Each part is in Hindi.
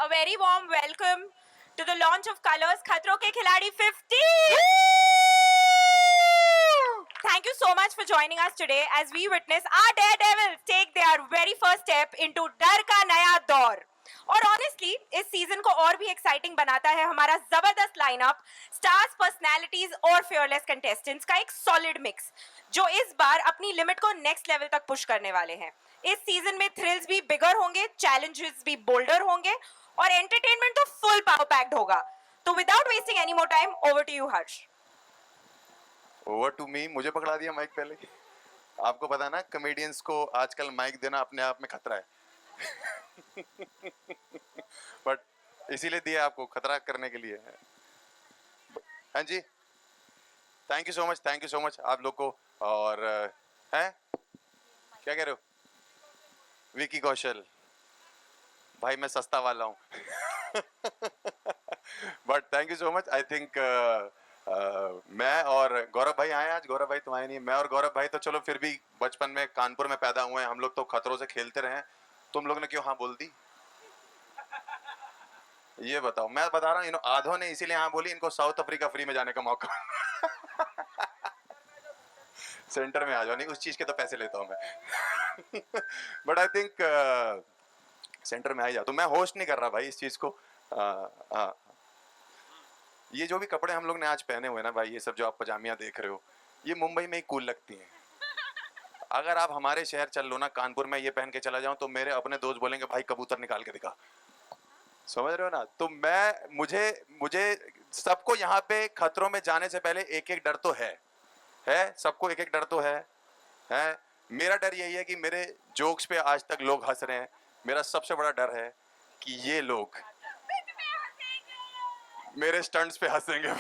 a very warm welcome to the launch of Colors Khatron Ke Khiladi 50. Thank you so much for joining us today as we witness our daredevils take their very first step into डर का नया दौर. और ऑनेस्टली इस सीजन को और भी एक्साइटिंग बनाता है हमारा जबरदस्त लाइनअप, स्टार्स, पर्सनालिटीज और फियरलेस कंटेस्टेंट्स का एक सॉलिड मिक्स जो इस बार अपनी लिमिट को नेक्स्ट लेवल तक पुश करने वाले हैं. इस सीजन में थ्रिल्स भी बिगर होंगे, चैलेंजेस भी बोल्डर होंगे और एंटरटेनमेंट तो फुल पावर पैक्ड होगा. तो without wasting any more time, over to you Harsh. Over to me. मुझे पकड़ा दिया माइक पहले. आपको पता है ना, कॉमेडियंस को आजकल माइक देना अपने आप में खतरा है. बट इसीलिए दिया आपको, खतरा करने के लिए. हाँ जी, थैंक यू सो मच आप लोग को. और हैं क्या कह रहे हो? विकी कौशल भाई, मैं सस्ता वाला हूँ. But thank you so much. I think मैं और गौरव भाई आए आज. गौरव भाई तो आए नहीं. मैं और गौरव भाई तो चलो फिर भी बचपन में कानपुर में पैदा हुए हैं हम लोग, तो खतरों से खेलते रहे. तुम लोग ने क्यों हाँ बोल दी ये बताओ. मैं बता रहा हूँ, आधों ने इसीलिए हाँ बोली, इनको साउथ अफ्रीका फ्री में जाने का मौका. सेंटर में आ जाओ. नहीं, उस चीज के तो पैसे लेता हूँ मैं. बट आई थिंक सेंटर में आ जाओ. तो मैं होस्ट नहीं कर रहा भाई इस चीज को. ये जो भी कपड़े हम लोग ने आज पहने हुए ना भाई, ये सब जो आप पजामियां देख रहे हो, ये मुंबई में ही कूल लगती हैं. अगर आप हमारे शहर चल लो ना, कानपुर में ये पहन के चला जाऊं, तो मेरे अपने दोस्त बोलेंगे भाई कबूतर निकाल के दिखा. समझ रहे हो ना? तो मुझे सबको यहाँ पे खतरों में जाने से पहले एक एक डर तो है. सबको एक एक डर तो है. मेरा डर यही है कि मेरे जोक्स पे आज तक लोग हंस रहे हैं. मेरा सबसे बड़ा डर है कि ये लोग मेरे स्टंट्स पे हंसेंगे.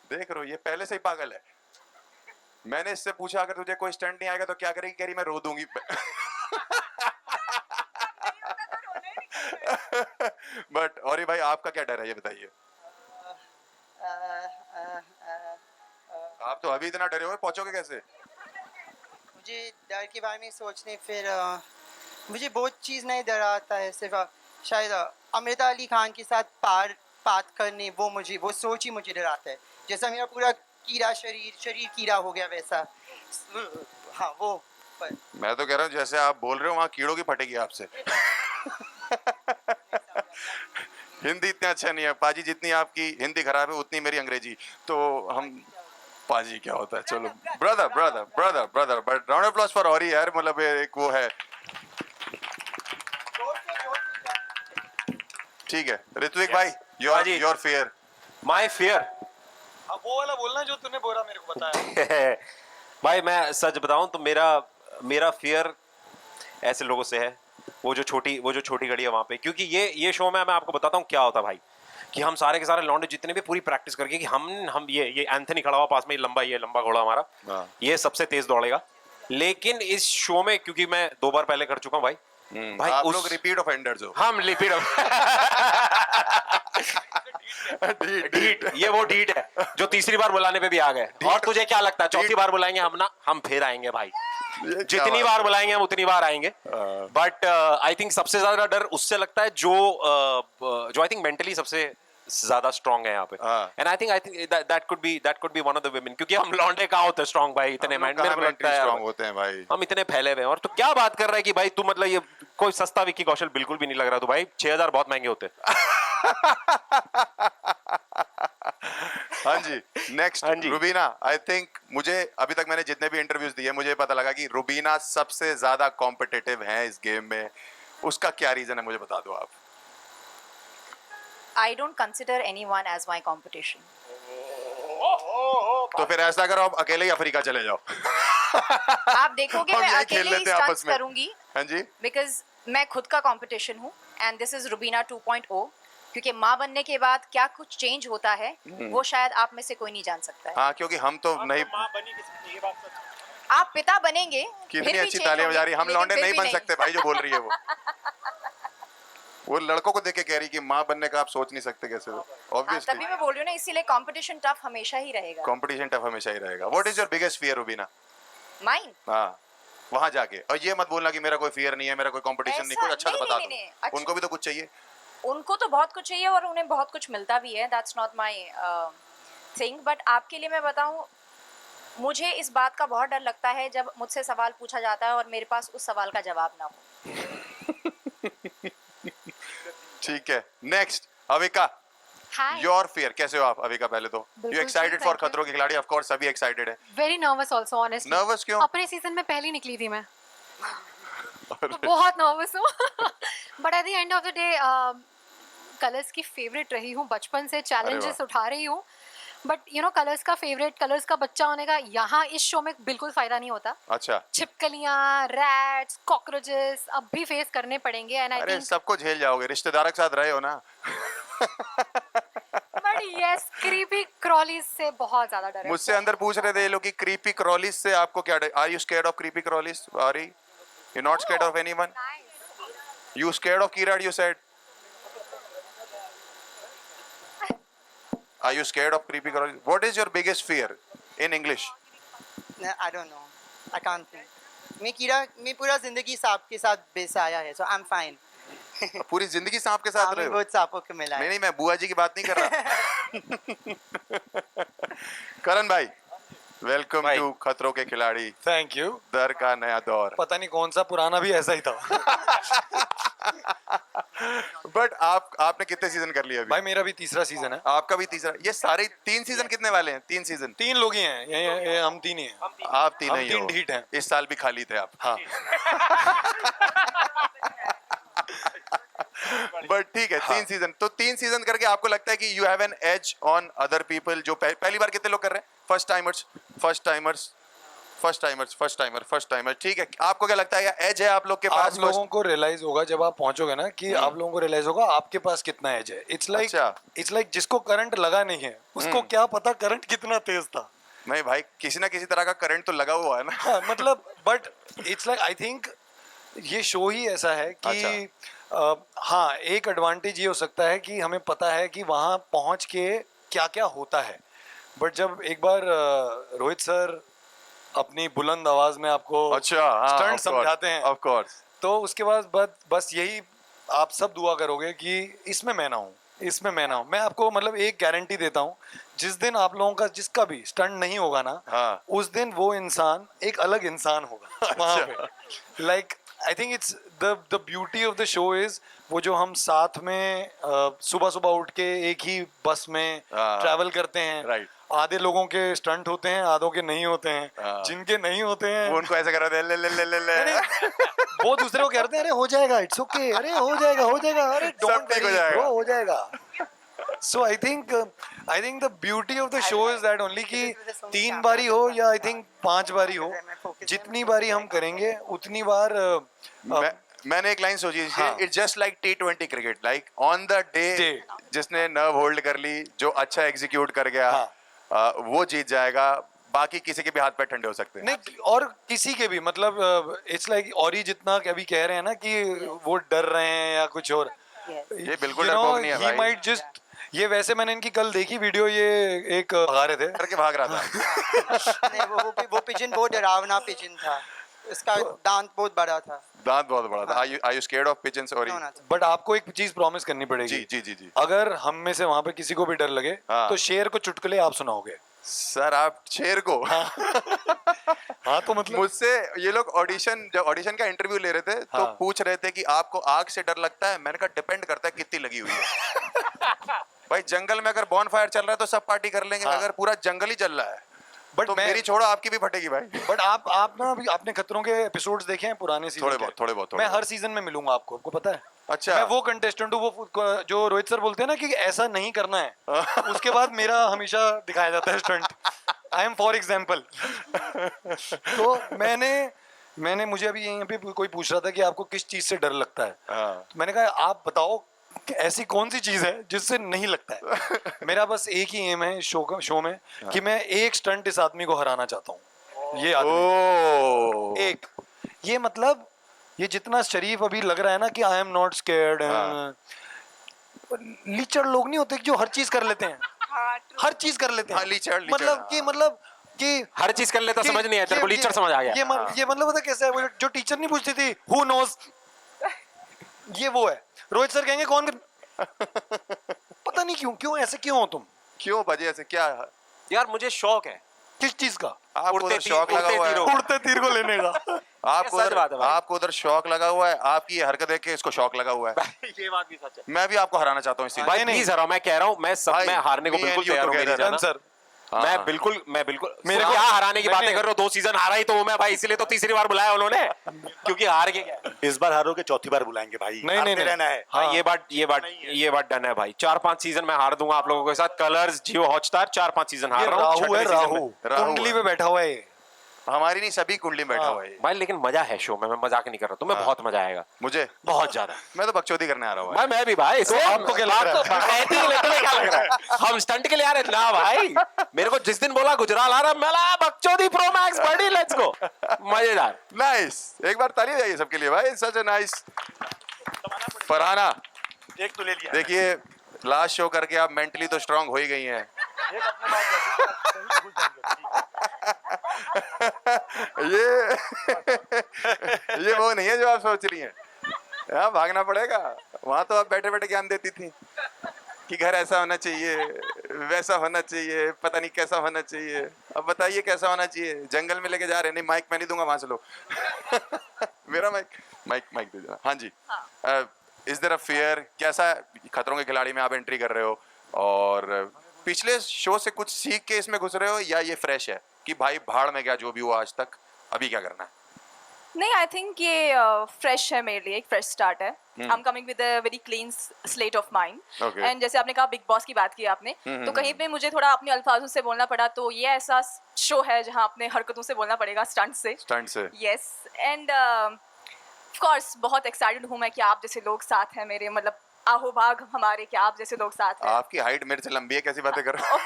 देख रहे हो, ये पहले से ही पागल है. मैंने इससे पूछा अगर तुझे कोई स्टंट नहीं आएगा तो क्या करेगी? कह रही मैं रो दूंगी. बट और भाई, आपका क्या डर है ये बताइए. आप तो अभी इतना डरे हुए, पहुंचोगे कैसे? मुझे डर के बारे में सोचने फिर मुझे बहुत चीज़ नहीं डर आता है. सिर्फ शायद अमृता अली खान के साथ बात करने, वो सोच ही मुझे डराता है. जैसा मेरा पूरा शरीर कीड़ा हो गया वैसा. हाँ वो पर. मैं तो कह रहा हूँ जैसे आप बोल रहे हो वहाँ कीड़ों की फटेगी आपसे. हिंदी इतना अच्छा नहीं है पाजी. जितनी आपकी हिंदी खराब है उतनी मेरी अंग्रेजी. तो हम पाजी क्या होता है. चलो brother but round of applause for औरी यार. मतलब एक वो है. ठीक है ऋत्विक भाई, योर फियर. My fear. अब वो वाला बोलना जो तूने बोला मेरे को बताया. भाई मैं सच बताऊं तो मेरा फियर ऐसे लोगों से है, वो जो छोटी घड़ी है वहां पे. क्योंकि ये शो में मैं आपको बताता हूँ क्या होता है भाई, कि हम सारे के सारे लौंडे जितने भी पूरी प्रैक्टिस करके कि हम ये एंथनी खड़ा हुआ पास में, लंबा घोड़ा हमारा, ये सबसे तेज दौड़ेगा. लेकिन इस शो में क्योंकि मैं 2 बार पहले कर चुका हूँ भाई. भाई आप लोग रिपीट ऑफेंडर्स हो. हम रिपीट ढीठ. ये वो ढीठ है जो तीसरी बार बुलाने पे भी आ गए. और तुझे क्या लगता है चौथी बार बुलाएंगे हम फिर आएंगे भाई. जितनी बार बुलाएंगे हम उतनी बार आएंगे. बट आई थिंक सबसे ज्यादा डर उससे लगता है जो आई थिंक मेंटली सबसे ज्यादा स्ट्रांग है यहाँ पे. And I think that could be one of the women. क्योंकि हम लौंडे कहाँ होते स्ट्रांग भाई, इतने मेरे को लगता है स्ट्रांग होते हैं भाई. हम इतने फैले हुए हैं. और तो क्या बात कर रहा है कि भाई तू मतलब ये कोई सस्ता विक्की कौशल बिल्कुल भी नहीं लग रहा. तो भाई 6000 बहुत महंगे होते. हाँ जी, नेक्स्ट रुबीना. आई थिंक मुझे अभी तक मैंने जितने भी इंटरव्यूज दिए, मुझे पता लगा कि रुबीना सबसे ज्यादा कॉम्पिटिटिव है इस गेम में. उसका क्या रीजन है मुझे बता दो आप. I don't consider anyone as my competition. तो फिर ऐसा करो, आप अकेले ही अफ्रीका चले जाओ. आप देखोगे हम मैं यही अकेले खेल ही लेते हैं आपस स्टंट्स में. करूंगी. हाँ जी. बिकॉज मैं खुद का कंपटीशन हूँ एंड दिस इज रुबीना 2.0. क्योंकि माँ बनने के बाद क्या कुछ चेंज होता है वो शायद आप में से कोई नहीं जान सकता है. हाँ, क्योंकि हम तो नहीं. माँ बनी किसी, ये बात सच है. आप पिता बनेंगे. कितनी अच्छी तालियां बजा रही. हम लौंडे नहीं बन सकते भाई, जो बोल रही है वो लड़कों को देख के कह रही कि माँ बनने का आप सोच नहीं सकते कैसे. ऑब्वियसली तभी मैं बोल रही हूँ ना, इसीलिए कंपटीशन टफ हमेशा ही रहेगा. कंपटीशन टफ हमेशा ही रहेगा. What is your biggest fear Rubina? Mine. हाँ, वहां जाके। और ये मत बोलना कि मेरा कोई फियर नहीं है, मेरा कोई कंपटीशन नहीं, ऐसा- कुछ अच्छा तो नहीं, बता नहीं, दो। नहीं, अच्छा। उनको भी तो कुछ चाहिए। उनको तो बहुत कुछ चाहिए और उन्हें बहुत कुछ मिलता भी है, that's not my thing. But आपके लिए मैं बताऊं, मुझे इस बात का बहुत डर लगता है जब मुझसे सवाल पूछा जाता है और मेरे पास उस सवाल का जवाब ना हो। ठीक है, next Avika, hi, your fear. कैसे हो आप अविका? पहले तो यू बिल्कुल एक्साइटेड ठीक, फॉर thank you. खतरों के खिलाड़ी? ऑफ कोर्स सभी एक्साइटेड है। Very nervous also honestly. Nervous क्यों? अपने सीजन में पहली निकली थी मैं, तो बहुत नर्वस हूँ। But at the end of the day colours की फेवरेट रही हूँ बचपन से, चैलेंजेस उठा रही हूँ। बट यू नो कलर्स का फेवरेट, कलर्स का बच्चा होने का यहाँ इस शो में बिल्कुल फायदा नहीं होता। अच्छा, छिपकलियाँ, रैट्स, कॉकरोचेस अब भी फेस करने पड़ेंगे एंड आई अरे थिंक, सबको झेल जाओगे, रिश्तेदार के साथ रहे हो ना। बट यस क्रीपी क्रॉलीज से बहुत ज्यादा डर है। मुझसे अंदर पूछ रहे थे ये लोग कि क्रीपी क्रॉलीज से आपको क्या डर? Are you scared of creepy crawlies? Are you not scared of anyone? You scared of Kirat, you said? Are you scared of creepy crawlies? What is your biggest fear in English? I don't know. I can't think. मैं पूरा जिंदगी सांप के साथ बेसाया है, so I'm fine. पूरी जिंदगी सांप के साथ रहे हमें हो? बहुत सांपों को मिला नहीं है। नहीं, मैं बुआ जी की बात नहीं कर रहा। करण भाई, वेलकम भाई। टू खतरों के खिलाड़ी, थैंक यू। दर का नया दौर। पता नहीं कौन सा पुराना भी ऐसा ही था। बट आपने कितने सीजन कर लिए अभी? भाई मेरा भी तीसरा सीजन है। आपका भी तीसरा। ये सारे 3 सीजन कितने वाले हैं? 3 सीजन। 3 लोग ही हैं, ये हम 3 ही हैं। आप 3 हम नहीं 3 हो। ढीठ हैं। इस साल भी खाली थे आप। हाँ। बट ठीक है, 3 सीजन। तो 3 सीजन करके आपको लगता है कि you have an edge on other people जो पहली बार कितने लोग कर रहे हैं? First timer. ठीक है, आपको क्या लगता है एज है आप लोग के पास? आप लोगों को रियलाइज होगा जब आप पहुंचोगे ना कि आप लोगों को रियलाइज होगा आपके पास कितना एज है। इट्स लाइक जिसको करंट लगा नहीं है उसको क्या पता करंट कितना तेज था। नहीं भाई, किसी ना किसी तरह का करंट तो लगा हुआ है ना। हाँ, मतलब but it's like I think ये शो ही ऐसा है कि हाँ, एक एडवांटेज ये हो सकता है कि हमें पता है कि वहां पहुंच के क्या क्या होता है। बट जब एक बार रोहित सर अपनी बुलंद आवाज में आपको अच्छा, हाँ, स्टंट समझाते हैं, ऑफ कोर्स। तो उसके बाद बस यही आप सब दुआ करोगे कि इसमें मैं ना हूँ। मैं आपको मतलब एक गारंटी देता हूँ, जिस दिन आप लोगों का जिसका भी स्टंट नहीं होगा ना, हाँ। उस दिन वो इंसान एक अलग इंसान होगा वहाँ पे। Like I think it's the beauty of the show is वो जो हम साथ में सुबह सुबह उठ के एक ही बस में हाँ। ट्रैवल करते हैं। Right. आधे लोगों के स्टंट होते हैं, आधों के नहीं होते हैं। हाँ। जिनके नहीं होते हैं वो उनको ऐसे कर रहे थे, ले। वो दूसरे को कहते हैं अरे हो जाएगा, इट्स ओके, अरे हो जाएगा, अरे सब डोंट ठीक हो वरी जाएगा। ब्रो, हो जाएगा। So I think the beauty of the show is that only कि 3 बारी हो या आई थिंक 5 बारी हो, जितनी बारी हम करेंगे उतनी बार मैंने एक लाइन सोची, हाँ। It's just like T20 cricket, like on the day जिसने नर्व होल्ड कर ली, जो अच्छा एग्जीक्यूट कर गया, हाँ। वो जीत जाएगा। बाकी किसी के भी हाथ पैर ठंडे हो सकते हैं। नहीं, और किसी के भी मतलब इट्स लाइक और ही जितना अभी कह रहे हैं ना कि वो डर रहे हैं या कुछ और, ये बिल्कुल डरपोक नहीं है he भाई। might just ये वैसे मैंने इनकी कल देखी वीडियो, ये एक भगा रहे थे करके भाग रहा था। नहीं, वो पिजन बहुत डरावना पिजन था, उसका दांत बहुत बड़ा था। दांत बहुत बड़ा था। Are you scared of pigeons or? No, not- but आपको एक चीज प्रॉमिस करनी पड़ेगी। जी। अगर हम में से वहां पे किसी को भी डर लगे हाँ। तो शेर को चुटकुले आप सुनाओगे। सर आप शेर को हाँ तो मतलब मुझसे ये लोग जब ऑडिशन का इंटरव्यू ले रहे थे तो हाँ। पूछ रहे थे कि आपको आग से डर लगता है? मैंने कहा डिपेंड करता है कितनी लगी हुई है। भाई जंगल में अगर बॉन फायर चल रहा है तो सब पार्टी कर लेंगे, हाँ। अगर पूरा जंगल ही चल रहा है बट तो मैं मेरी छोड़ो आपकी भी फटेगी भाई। बट आप ना अभी आपने खतरों के एपिसोड्स देखे हैं पुराने सीजन थोड़े के? बहुत, थोड़े बहुत। मैं हर सीजन में मिलूंगा आपको पता है। अच्छा। मैं वो कंटेस्टेंट हूँ, वो जो रोहित सर बोलते हैं ना कि ऐसा नहीं करना है, उसके बाद मेरा हमेशा दिखाया जाता है stunt. I am for example. तो मैंने मुझे अभी यहीं पे कोई पूछ रहा था कि आपको किस चीज से डर लगता है, तो मैंने कहा आप बताओ कि ऐसी कौन सी चीज है जिससे नहीं लगता है। मेरा बस एक ही एम है शो में कि मैं एक स्टंट इस आदमी को हराना चाहता हूँ। ये आदमी एक, ये मतलब ये जितना शरीफ अभी लग रहा है ना कि आई एम नॉट स्केर्ड, लीचड़ लोग नहीं होते जो हर चीज कर लेते हैं, हर चीज कर लेते हैं। हाँ, लीचड़, मतलब कि मतलब कि हर चीज कर लेता, समझ नहीं आया तेरे को, लीचर समझ आ गया। ये मतलब पता कैसा है, वो जो टीचर नहीं पूछती थी हु नोज, ये वो है। रोहित सर कहेंगे कौन पता नहीं क्यों ऐसे क्यों हो तुम, क्यों वजह से क्या? यार मुझे शौक है किस चीज का? आपको उड़ते उधर शौक लगा हुआ है, उड़ते तीर को लेने का। आपको सच बात है भाई। आपको उधर शौक लगा हुआ है, आपकी ये हरकत देख के इसको शौक लगा हुआ है। ये बात भी सच है मैं भी आपको हराना चाहता हूँ इस चीज भाई, में। प्लीज हराओ, मैं कह रहा हूँ, मैं सब भाई, में हारने को me and बिल्कुल you तैयार हूँ, मेरी together. जान। सर मैं बिल्कुल मेरे को- क्या हराने की नहीं, बातें नहीं। कर रहे हो, 2 सीजन हारा ही तो हूं मैं भाई, इसीलिए तो तीसरी बार बुलाया उन्होंने, क्योंकि हार के गया। इस बार हारोगे, चौथी बार बुलाएंगे भाई। नहीं, हारते नहीं। रहना है। हाँ, ये बात डन है भाई। 4-5 सीजन मैं हार दूंगा आप लोगों के साथ। कलर्स, जियो हॉटस्टार, 4-5 सीजन हार ये रहा हूँ। राहु है, छठवें सीजन में। राहु कुंडली पे बैठा हुआ है ये। हमारी नहीं, सभी कुंडली में बैठा हुआ है ये। भाई लेकिन मजा है शो में, मैं मजाक नहीं कर रहा, तुम्हें बहुत मजा आएगा, मुझे बहुत ज्यादा। मैं तो बकचोदी करने आ रहा हूँ भाई। भाई मैं भी भाई, तो आपको क्या लग रहा है? तुम्हें क्या लग रहा है? हम स्टंट के लिए आ रहे ना भाई। मेरे को जिस दिन बोला गुजराल आ रहा, मैं ला बकचोदी प्रो मैक्स बड़ी, लेट्स गो, मजेदार। नाइस, एक बार ताली जाइए सबके लिए भाई, सच नाइस। फरहाना, एक तो ले लिया। देखिए लास्ट शो करके आप मेंटली तो स्ट्रांग हो ही गई हैं। ये ये वो नहीं है जो आप सोच रही हैं। यहाँ भागना पड़ेगा, वहां तो आप बैठे बैठे ज्ञान देती थी कि घर ऐसा होना चाहिए, वैसा होना चाहिए, पता नहीं कैसा होना चाहिए। अब बताइए कैसा होना चाहिए? जंगल में लेके जा रहे हैं। नहीं, माइक मैं नहीं दूंगा, वहां से लो। मेरा माइक दे देना। हाँ जी। इस देयर अ फियर, कैसा खतरों के खिलाड़ी में आप एंट्री कर रहे हो, और पिछले शो से कुछ सीख के इसमें घुस रहे हो, या ये फ्रेश है कि भाई भाड़ में गया जो भी हुआ आज तक, अभी क्या करना है? नहीं, आई थिंक ये फ्रेश है मेरे लिए, एक फ्रेश स्टार्ट है। I am coming with a very clean slate of mind. Okay. And जैसे आपने कहा बिग बॉस की बात की आपने, तो कहीं पे मुझे थोड़ा अपने अल्फाजों से बोलना पड़ा, तो ये ऐसा शो है जहां अपने हरकतों से बोलना पड़ेगा, स्टंट से। स्टंट से। यस, एंड ऑफ कोर्स बहुत एक्साइटेड हूं मैं कि आप जैसे लोग साथ हैं मेरे, मतलब आहो भाग हमारे कि आप जैसे लोग साथ हैं। आपकी हाइट मेरे से लंबी है, कैसी बातें कर रहे हो?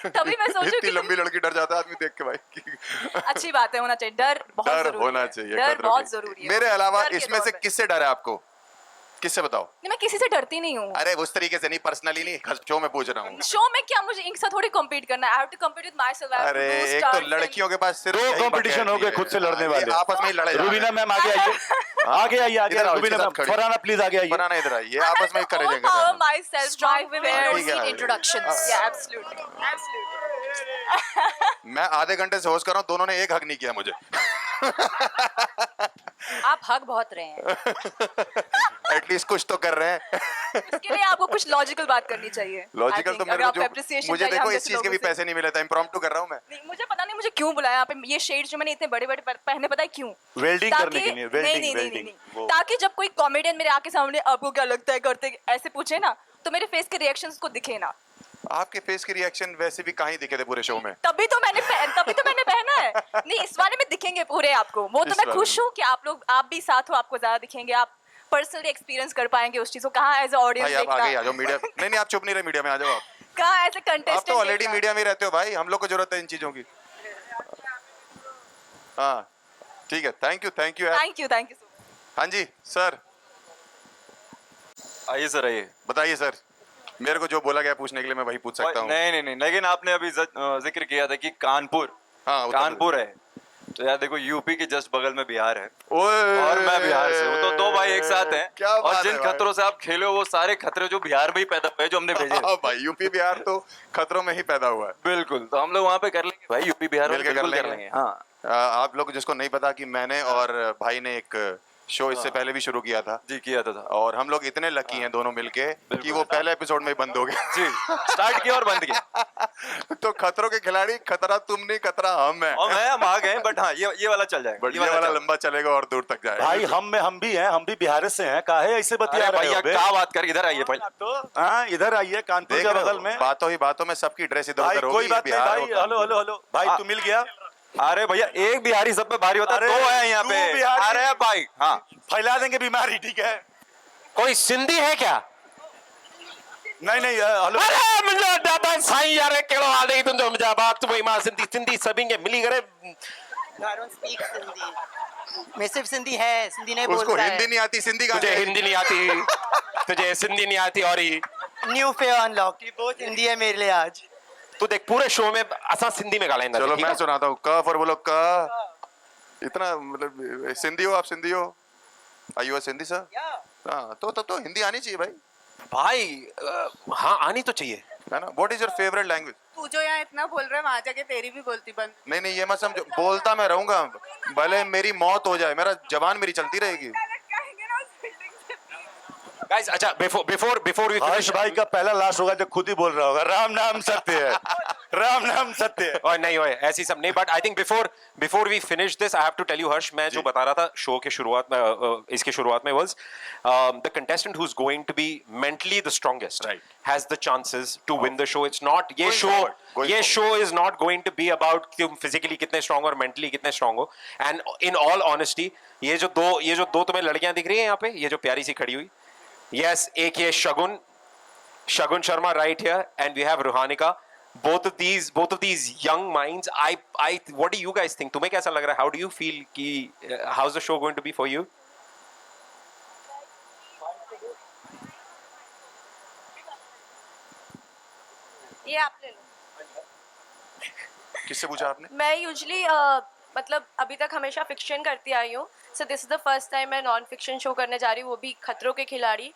तभी मैं सोच रही हूँ इतनी कि लंबी लड़की डर जाता है आदमी देख के भाई कि अच्छी बात है, होना चाहिए डर, बहुत डर जरूरी होना है। चाहिए, डर खतरों बहुत की। जरूरी है। मेरे अलावा डर के इसमें दौर से में। किससे डर है आपको? किससे बताओ? नहीं, मैं किसी से डरती नहीं हूँ। अरे उस तरीके से नहीं, पर्सनली नहीं, शो में पूछ रहा हूँ। शो में क्या मुझे इनके साथ थोड़ी कम्पीट करना है? I have to compete with myself. अरे एक तो लड़कियों के पास सिर्फ दो यही competition बकैती हो गए है। खुद से लड़ने ये वाले। आपस में ही लड़े जा रहे हैं। रुबीना मैम आगे आइए, आगे आइए, आगे इधर आओ, रुबीना इसके मैम, साथ खड़ी। फरहाना प्लीज आगे आइए। फरहाना इधर आइए, आपस में ही करे जाएंगे। power myself, Strong my women women. don't ठीक है। need introductions. Yeah, absolutely, absolutely. मैं आधे घंटे से होस्ट कर रहा हूँ, दोनों ने एक हक नहीं किया मुझे। आप हक बहुत रहे हैं। एटलीस्ट कुछ तो कर रहे हैं। इसके लिए आपको कुछ लॉजिकल बात करनी चाहिए। लॉजिकल I तो think, मेरे अगर को आपको जो appreciation मुझे चाहिए देखो हम इस जैसे चीज के भी लोगों से। पैसे नहीं मिले थे, इम्प्रॉम्प्टू कर रहा हूँ मैं। नहीं, मुझे पता नहीं मुझे क्यों बुलाया यहाँ पे, ये शेड जो मैंने इतने बड़े बड़े पहने, पता है क्यों? वेल्डिंग ताकि- करने के लिए, नहीं, वेल्डिंग, नहीं, नहीं, वेल्डिंग, नहीं, वो। ताकि जब कोई कॉमेडियन मेरे आके सामने आपको क्या लगता है करते ऐसे पूछे ना, तो मेरे फेस के रिएक्शंस को दिखे ना। आपके फेस के रिएक्शन वैसे भी कहाँ ही दिखे थे पूरे शो में। तभी तो मैंने पहना है। नहीं, इस वाले में दिखेंगे पूरे आपको, वो तो इस मैं वाले खुश में। हूँ कि आप भी साथ हो, आपको ज्यादा दिखेंगे, आप पर्सनली एक्सपीरियंस कर पाएंगे उस चीज को। कहाँ एज ऑडियंस भाई आप आगे ही आ देखना, जाओ मीडिया। नहीं नहीं, आप चुप नहीं रहे, मीडिया में आ जाओ आप। कहाँ एज ए आप तो कंटेस्टेंट ऑलरेडी मीडिया में रहते हो भाई, हम लोग को जरूरत है इन चीजों की। हाँ ठीक है, थैंक यू यार। Thank you so much. हाँ जी सर, आइए सर, आइए। बताइए सर। मेरे को जो बोला गया पूछने के लिए मैं वही पूछ सकता हूँ। नहीं, लेकिन आपने अभी जिक्र किया था कि कानपुर, हाँ, उत्तर कानपुर है, तो यार देखो यूपी के जस्ट बगल में बिहार है, ओए, और मैं बिहार से हूँ, तो दो भाई एक साथ हैं। क्या और बात जिन है भाई। खतरों से आप खेले हो वो सारे खतरे जो बिहार में ही पैदा हुए, जो हमने भेजे। हाँ भाई, यूपी बिहार तो खतरों में ही पैदा हुआ है। बिल्कुल, तो हम लोग वहाँ पे कर लेंगे भाई, यूपी बिहार में मिलके बिल्कुल कर कर लेंगे। लेंगे। हाँ आप लोग जिसको नहीं पता कि मैंने और भाई ने एक शो इससे पहले भी शुरू किया था, जी, किया था। और हम लोग इतने लकी हैं दोनों मिलके कि वो पहले एपिसोड में ही बंद हो गया। जी, स्टार्ट किया और बंद किया। तो खतरों के खिलाड़ी, खतरा तुम नहीं, खतरा हम है। और हम आ गए, बट हाँ ये वाला चल जाएगा। बट ये वाला चल- लंबा चलेगा और दूर तक जाएगा। भाई हम भी हैं, हम भी बिहार से हैं, काहे ऐसे बतिया अरे रहे भैया हो बे? क्या बात कर, इधर आइए पहले। तो हाँ, इधर आइए, कानपुर देख के रहे हो, बगल में। बातों ही बातों में सबकी ड्रेस इधर भाई उधर कोई होगी, बात नहीं बिहार भाई, होगा। हेलो भाई, तू मिल गया। अरे भैया एक बिहारी सब पे भारी होता है, अरे, दो है यहाँ तू पे। बिहारी- अरे भाई, हाँ फैला देंगे बीमारी, ठीक है? कोई सिंधी है क्या? नहीं हेलो। अरे मुझे दादा साईं यार केड़ो हाल है तुंजो, मुझे बात भाई मां सिंधी सभी के मिली करे। I don't speak Sindhi. मैं सिर्फ सिंधी है, सिंधी नहीं उसको बोलता हिंदी नहीं आती, सिंधी कहाँ तुझे से? हिंदी नहीं आती, तुझे सिंधी नहीं आती, और ही न्यू फेयर अनलॉक, ये बहुत हिंदी है मेरे लिए आज। तू देख पूरे शो में असा सिंधी में ॻाल्हाईंदा चलो मैं सुनाता हूँ, क फॉर बोलो क। इतना मतलब सिंधी हो आप, सिंधी हो? आयु है सिंधी सर? हाँ, तो तब तो हिंदी आनी चाहिए भाई, भाई हाँ आनी तो चाहिए। है ना? What is your favourite language? तू जो यहाँ इतना बोल रहा है वहां जाके तेरी भी बोलती बंद। नहीं नहीं, ये मत समझो, बोलता मैं रहूंगा, भले मेरी मौत हो जाए, मेरा जबान मेरी चलती रहेगी। गाइस अच्छा बिफोर वी हर्ष भाई का पहला लास्ट होगा जो खुद ही बोल रहा होगा राम नाम सत्य है, राम नाम सत्य है। और नहीं होए ऐसी सब नहीं, but I think before we finish this I have to tell you Harsh, मैं जो बता रहा था शो के शुरुआत में, इसके शुरुआत में was the contestant who is going to be mentally the strongest has the chances to win the show. It's not ये show is not going to be about तुम फिजिकली कितने स्ट्रॉन्ग और मेंटली कितने स्ट्रॉन्ग हो। एंड इन ऑल ऑनेस्टी ये जो दो तुम्हें लड़कियां दिख रही है यहाँ पे, ये जो प्यारी सी खड़ी हुई, yes, एक ये Shagun Sharma right here, and we have Ruhanika. Both of these young minds. What do you guys think? तुम्हें कैसा लग रहा है? How do you feel कि how's the show going to be for you? ये आप ले लो। किससे पूछा आपने? मैं यूजली मतलब अभी तक हमेशा फिक्शन करती आई हूँ, so this is the first time मैं नॉन फिक्शन शो करने जा रही हूँ, वो भी खतरों के खिलाड़ी।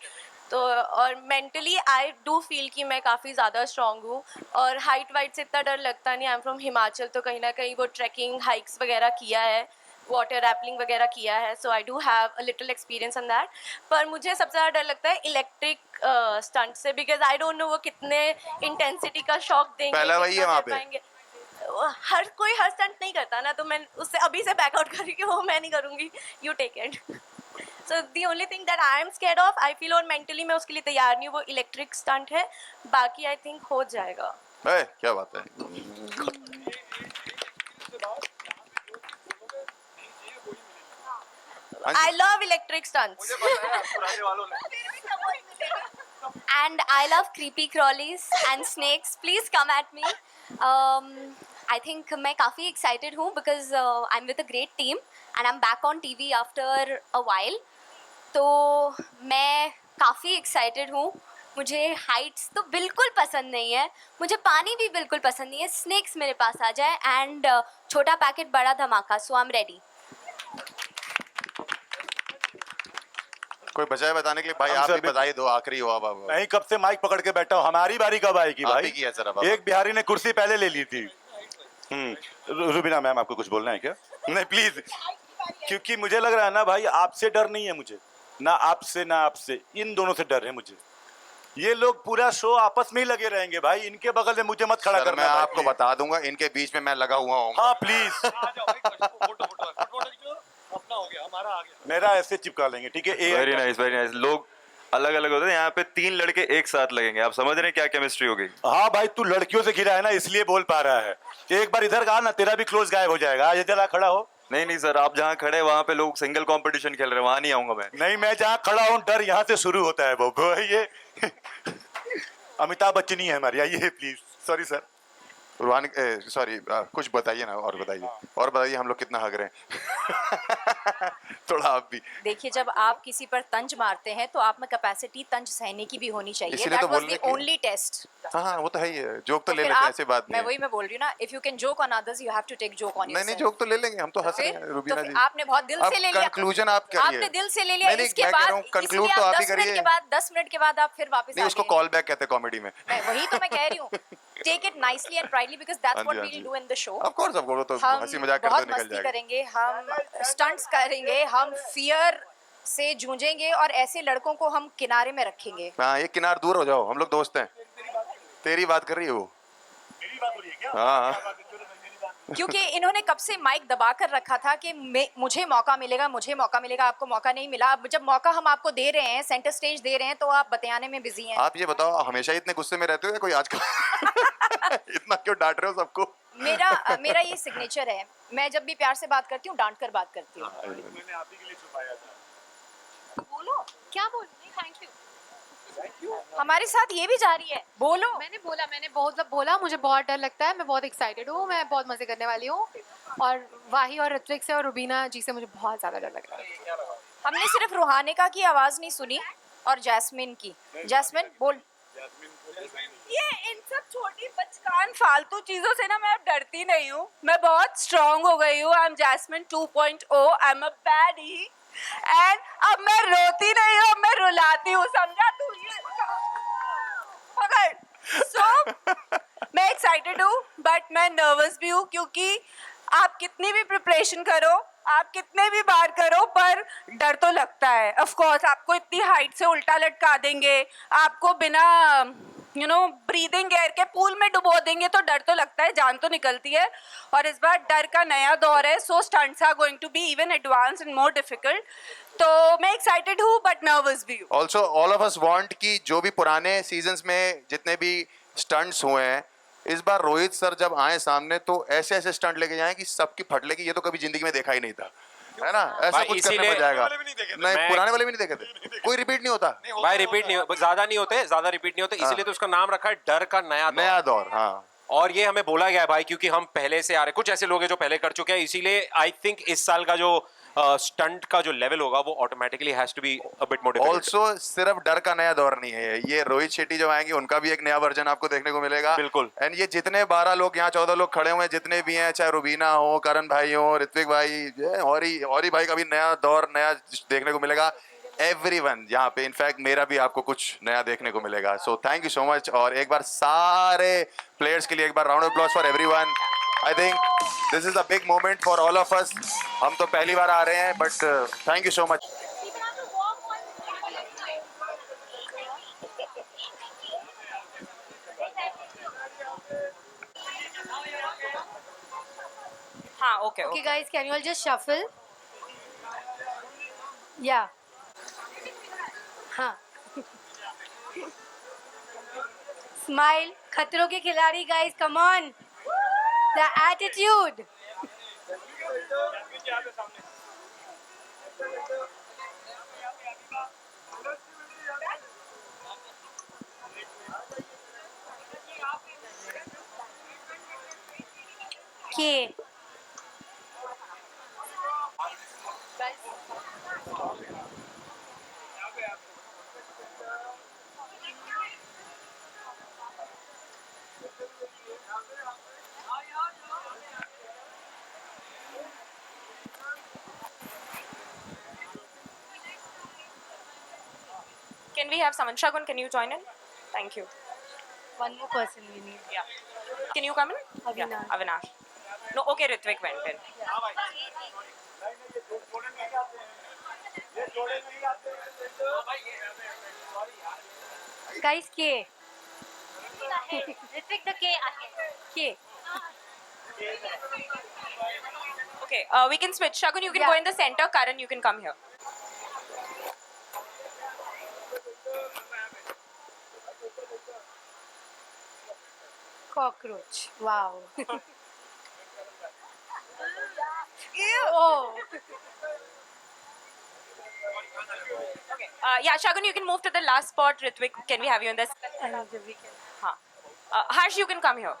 तो और मेंटली आई डू फील कि मैं काफ़ी ज़्यादा स्ट्रॉन्ग हूँ, और हाइट वाइट से इतना डर लगता नहीं। आई एम फ्रॉम हिमाचल, तो कहीं ना कहीं वो ट्रैकिंग हाइक्स वगैरह किया है, वाटर रैपलिंग वगैरह किया है, so I do have a little experience on that. पर मुझे सबसे ज़्यादा डर लगता है इलेक्ट्रिक स्टंट से, बिकॉज आई डोंट नो वो कितने इंटेंसिटी का शॉक देंगे, पहला वही है कितना वहाँ कर पे। पाएंगे। हर कोई हर स्टंट नहीं करता ना, तो मैं उससे अभी से बैकआउट कर रही हूँ कि वो मैं नहीं करूँगी, you take it. So the only thing that I am scared of, I feel, और मेंटली मैं उसके लिए तैयार नहीं हूँ, वो इलेक्ट्रिक स्टंट है। बाकी आई थिंक हो जाएगा। क्या बात है। I love electric stunts. And I love creepy crawlies and snakes. Please come at me. I think मैं काफ़ी excited हूँ because I'm with a great team and I'm back on TV after a while. तो मैं काफ़ी excited हूँ। मुझे heights तो बिल्कुल पसंद नहीं है, मुझे पानी भी बिल्कुल पसंद नहीं है। Snakes मेरे पास आ जाए and छोटा पैकेट बड़ा धमाका, so I'm ready. कोई बजाय बताने के लिए भाई, हम आप भी सभी- बधाई दो, आखिरी हो अब। नहीं, कब से माइक पकड़ के बैठा हूँ, हमारी बारी कब आएगी आप भाई? ही की है सर अब। एक बिहारी ने कुर्सी पहले ले ली थी। रुबीना मैम, आपको कुछ बोलना है क्या? नहीं प्लीज, क्योंकि मुझे लग रहा है ना भाई, आपसे डर नहीं है मुझे, ना आपसे ना आपसे, इन दोनों से डर है मुझे। ये लोग पूरा शो आपस में ही लगे रहेंगे भाई, इनके बगल में मुझे मत खड़ा सर, करना मैं भाई, आपको please। बता दूंगा, इनके बीच में मैं लगा हुआ हूँ। हाँ प्लीज, मेरा ऐसे चिपका लेंगे, ठीक है? Very nice very nice. लोग अलग अलग होते हैं, यहाँ पे 3 लड़के एक साथ लगेंगे, आप समझ रहे हैं क्या केमिस्ट्री होगी? हाँ भाई, तू लड़कियों से घिरा है ना, इसलिए बोल पा रहा है। एक बार इधर का ना, तेरा भी क्लोज गायब हो जाएगा। आज इधर आ, खड़ा हो। नहीं नहीं सर, आप जहाँ खड़े हैं वहाँ पे लोग सिंगल कंपटीशन खेल रहे हैं, वहाँ नहीं आऊंगा मैं। नहीं, मैं जहाँ खड़ा हूँ, डर यहाँ से शुरू होता है। वो ये अमिताभ बच्चन ही है हमारी। आइए प्लीज, सॉरी सर। सॉरी, कुछ बताइए ना, और बताइए हम लोग कितना हक रहे हैं। थोड़ा आप भी। देखिए, जब आप किसी पर तंज मारते हैं तो आप में कैपेसिटी तंज सहने की भी होनी चाहिए। इसीलिए दैट तो वाज बोलने द के लिए। Only test. हाँ, वो तो है ही है, जोक तो ले फिर लेते हैं, आप, ऐसी बात मैं नहीं वही है। मैं बोल रही हूँ ना, if you can joke on others you have to take joke on नहीं नहीं, योरसेल्फ। जोक तो ले लेंगे, हम तो हंस रहे हैं रुबीना जी। आपने बहुत दिल से ले लिया। कंक्लूजन आप करिए। आपने दिल से ले लिया, नहीं, नहीं, इसके मैं कह बाद रहा हूँ, conclude इसलिए तो आप आप ही 10 मिनट करिए। के बाद 10 मिनट के बाद आप फिर वापस नहीं, आ उसको गए। कॉल बैक कहते हैं कॉमेडी में। वही तो मैं कह रही हूँ, take it nicely and proudly because that's हाँ व्हाट जी, वी हाँ विल जी। Do in the show. Of course तो हम हंसी मजाक करते बहुत हुए निकल मस्ती जाएगा। करेंगे, हम स्टंट्स करेंगे, हम फियर से जूझेंगे और ऐसे लड़कों को हम किनारे में रखेंगे। हाँ, एक किनार दूर हो जाओ, हम लोग दोस्त हैं। तेरी बात कर रही है वो। मेरी बात हो रही है क्या? हाँ, क्योंकि इन्होंने कब से माइक दबा कर रखा था कि मुझे मौका मिलेगा, मुझे मौका मिलेगा, आपको मौका नहीं मिला। अब जब मौका हम आपको दे रहे हैं, सेंटर स्टेज दे रहे हैं, तो आप बतियाने में बिजी हैं। आप ये बताओ, हमेशा इतने गुस्से में रहते हो या कोई आजकल इतना क्यों डांट रहे हो सबको? मेरा ये सिग्नेचर है, मैं जब भी प्यार से बात करती हूँ, डांट कर बात करती हूँ। मैंने आप ही के लिए छुपाया था। बोलो क्या बोल नहीं, थैंक यू। हमारे साथ ये भी जा रही है, बोलो। मैंने बहुत बोला, मुझे बहुत डर लगता है, मैं बहुत एक्साइटेड हूँ, मैं बहुत मजे करने वाली हूँ। और वाही और ऋत्विक से और रुबीना जी से मुझे बहुत ज्यादा डर लग रहा है। हमने सिर्फ रुहानिका की आवाज नहीं सुनी और जैस्मिन की। जैस्मिन बोल। ये इन सब छोटी बचकान फालतू चीजों से ना मैं अब डरती नहीं हूँ. मैं बहुत स्ट्रांग हो गई हूँ. I am Jasmine 2.0. I am a baddie and अब मैं रोती नहीं हूँ, अब मैं रुलाती हूँ. समझा तू? ये पकड़. सो मैं एक्साइटेड हूँ बट मैं नर्वस भी हूँ क्योंकि आप कितनी भी प्रिपरेशन करो, आप कितने भी बार करो, पर डर तो लगता है. ऑफ कोर्स आपको इतनी हाइट से उल्टा लटका देंगे, आपको बिना ब्रीदिंग एयर के पूल में डुबो देंगे तो डर तो लगता है, जान तो निकलती है. और इस बार डर का नया दौर है. So stunts are going to be even advance and more difficult. तो मैं एक्साइटेड हूँ बट नर्वस भी हूँ. Also all of us want कि जो भी पुराने सीजन्स में जितने भी स्टंट्स हुए हैं, इस बार रोहित सर जब आए सामने तो ऐसे ऐसे स्टंट लेके जाएं कि सबकी फट लेगी. ये तो कभी जिंदगी में देखा ही नहीं था, है ना? ऐसा भाई कुछ करने इसीलिए- में जाएगा. वाले भी नहीं देखे थे। नहीं, मैं- पुराने वाले भी नहीं देखे थे. कोई रिपीट नहीं होता. भाई रिपीट नहीं ज्यादा नहीं होते, ज्यादा रिपीट नहीं होते, इसीलिए तो उसका नाम रखा है डर का नया दौर. नया दौर. हाँ, और ये हमें बोला गया है भाई क्योंकि हम पहले से आ रहे, कुछ ऐसे लोग हैं जो पहले कर चुके हैं, इसीलिए आई थिंक इस साल का जो स्टंट का जो लेवल होगा वो automatically has to be a bit more difficult. Also सिर्फ डर का नया दौर नहीं है ये. रोहित शेट्टी जब आएंगे उनका भी एक नया वर्जन आपको देखने को मिलेगा. बिल्कुल. एंड ये जितने 12 लोग यहाँ 14 लोग खड़े हुए हैं, जितने भी हैं, चाहे रुबीना हो, करण भाई हो, ऋत्विक भाई, और भाई का भी नया दौर नया देखने को मिलेगा. एवरीवन यहाँ पे, इनफैक्ट मेरा भी आपको कुछ नया देखने को मिलेगा. So thank you so much. और एक बार सारे प्लेयर्स के लिए एक बार round of applause for everyone. I think this is a big moment for all of us. हम तो पहली बार आ रहे हैं but thank you so much. हाँ, okay, Okay, okay. guys, can you all just shuffle? Yeah. हाँ. Smile. खतरों के खिलाड़ी, guys, come on. The attitude. Okay. Can we have Saman Shagun? Can you join in? Thank you. One more person we need. Yeah. Can you come in? Avinash. Yeah, Avinash. No, okay, Ritvik went in. Guys, K. Ritwik, the K ahead. K. Okay, we can switch. Shagun, you can Yeah. go in the center. Karan, you can come here. Cockroach. Wow. Oh. Okay. Yeah, Shagun, you can move to the last spot. Ritvik, can we have you in this? And the weekend. Huh. Harsh, you can come here.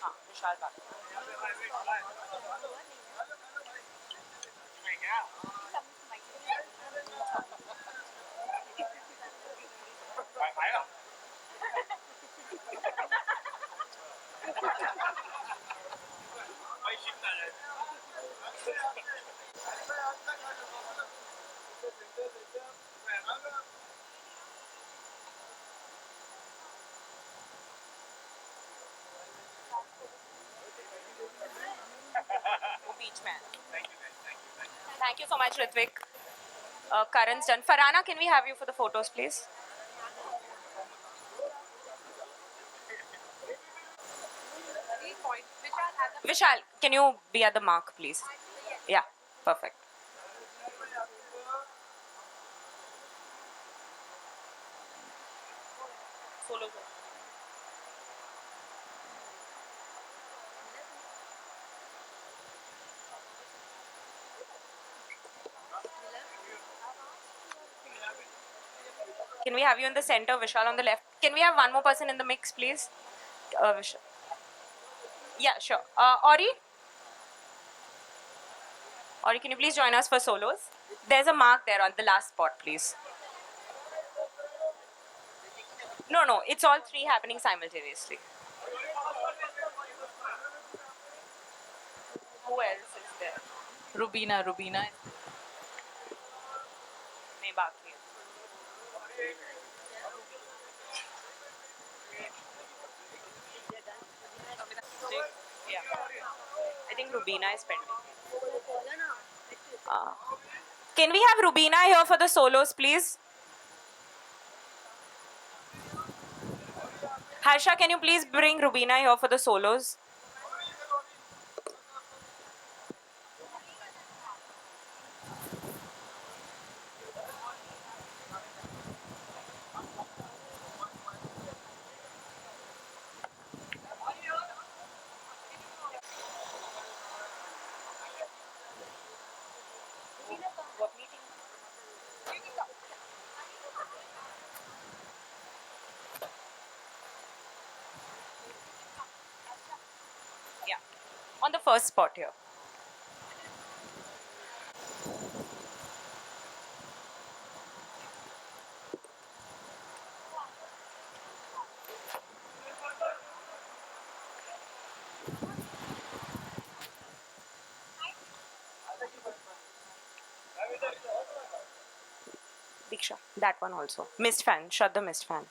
हाँ, विशाल बात. वो बीच में है. Thank you so much, Ritvik. Karan's done. Farhana, can we have you for the photos, please? Vishal, can you be at the mark, please? Yeah, perfect. Follow. Can we have you in the center, Vishal on the left? Can we have one more person in the mix, please? Vishal. Yeah, sure. Ori, Or can you please join us for solos? There's a mark there on the last spot, please. No, it's all three happening simultaneously. Who else is there? Rubina. नहीं बाकी है. Yeah. I think Rubina is pending. Can we have Rubina here for the solos, please? Harsha, can you please bring Rubina here for the solos? Yeah, on the first spot here. Diksha, that one also. Mist fan, shut the mist fan.